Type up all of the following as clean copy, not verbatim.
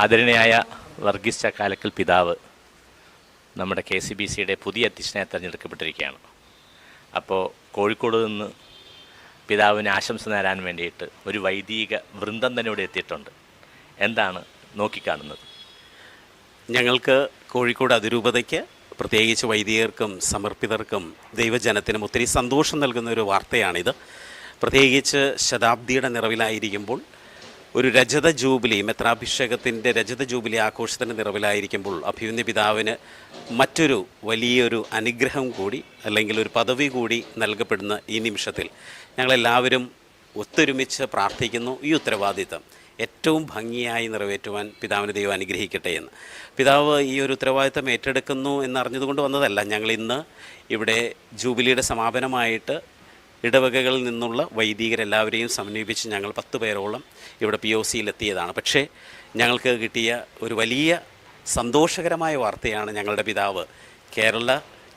ആദരണീയായ വർഗീസ് ചക്കാലക്കൽ പിതാവ് നമ്മുടെ KCBCയുടെ പുതിയ അധ്യക്ഷനായി തിരഞ്ഞെടുക്കപ്പെട്ടിരിക്കുകയാണ്. അപ്പോൾ കോഴിക്കോട് നിന്ന് പിതാവിന് ആശംസ നേരാൻ വേണ്ടിയിട്ട് ഒരു വൈദിക വൃന്ദം തന്നെ ഇവിടെ എത്തിയിട്ടുണ്ട്. എന്താണ് നോക്കിക്കാണുന്നത്? ഞങ്ങൾക്ക് കോഴിക്കോട് അതിരൂപതയ്ക്ക് പ്രത്യേകിച്ച് വൈദികർക്കും സമർപ്പിതർക്കും ദൈവജനത്തിനും ഒത്തിരി സന്തോഷം നൽകുന്ന ഒരു വാർത്തയാണിത്. പ്രത്യേകിച്ച് ശതാബ്ദിയുടെ നിറവിലായിരിക്കുമ്പോൾ ഒരു രജത ജൂബിലി, മെത്രാഭിഷേകത്തിൻ്റെ രജത ജൂബിലി ആഘോഷത്തിൻ്റെ നിറവിലായിരിക്കുമ്പോൾ അഭിമന്യ പിതാവിന് മറ്റൊരു വലിയൊരു അനുഗ്രഹം കൂടി അല്ലെങ്കിൽ ഒരു പദവി കൂടി നൽകപ്പെടുന്ന ഈ നിമിഷത്തിൽ ഞങ്ങളെല്ലാവരും ഒത്തൊരുമിച്ച് പ്രാർത്ഥിക്കുന്നു ഈ ഉത്തരവാദിത്തം ഏറ്റവും ഭംഗിയായി നിറവേറ്റുവാൻ പിതാവിന് ദൈവം അനുഗ്രഹിക്കട്ടെ എന്ന്. പിതാവ് ഈ ഒരു ഉത്തരവാദിത്തം ഏറ്റെടുക്കുന്നു എന്നറിഞ്ഞതുകൊണ്ട് വന്നതല്ല. ഞങ്ങളിന്ന് ഇവിടെ ജൂബിലിയുടെ സമാപനമായിട്ട് ഇടവകകളിൽ നിന്നുള്ള വൈദികരെല്ലാവരെയും സമന്വയിപ്പിച്ച് ഞങ്ങൾ 10 പേരോളം ഇവിടെ POCയിലെത്തിയതാണ്. പക്ഷേ ഞങ്ങൾക്ക് കിട്ടിയ ഒരു വലിയ സന്തോഷകരമായ വാർത്തയാണ് ഞങ്ങളുടെ പിതാവ് കേരള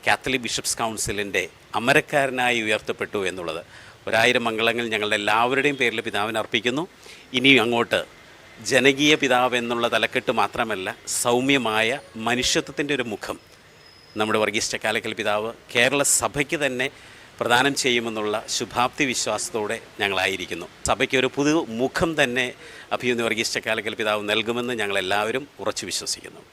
കാത്തലിക് ബിഷപ്സ് കൗൺസിലിൻ്റെ അമരക്കാരനായി ഉയർത്തപ്പെട്ടു എന്നുള്ളത്. 1000 മംഗളങ്ങൾ ഞങ്ങളുടെ എല്ലാവരുടെയും പേരിൽ പിതാവിന് അർപ്പിക്കുന്നു. ഇനി അങ്ങോട്ട് ജനകീയ പിതാവ് എന്നുള്ള തലക്കെട്ട് മാത്രമല്ല, സൗമ്യമായ മനുഷ്യത്വത്തിൻ്റെ ഒരു മുഖം നമ്മുടെ വർഗീസ് ചക്കാലക്കൽ പിതാവ് കേരള സഭയ്ക്ക് തന്നെ പ്രദാനം ചെയ്യുമെന്നുള്ള ശുഭാപ്തി വിശ്വാസത്തോടെ ഞങ്ങളായിരിക്കുന്നു. സഭയ്ക്ക് ഒരു പുതു മുഖം തന്നെ അഭിമന്യ വർഗീസ് ചക്കാലക്കൽ പിതാവ് നൽകുമെന്ന് ഞങ്ങളെല്ലാവരും ഉറച്ചു വിശ്വസിക്കുന്നു.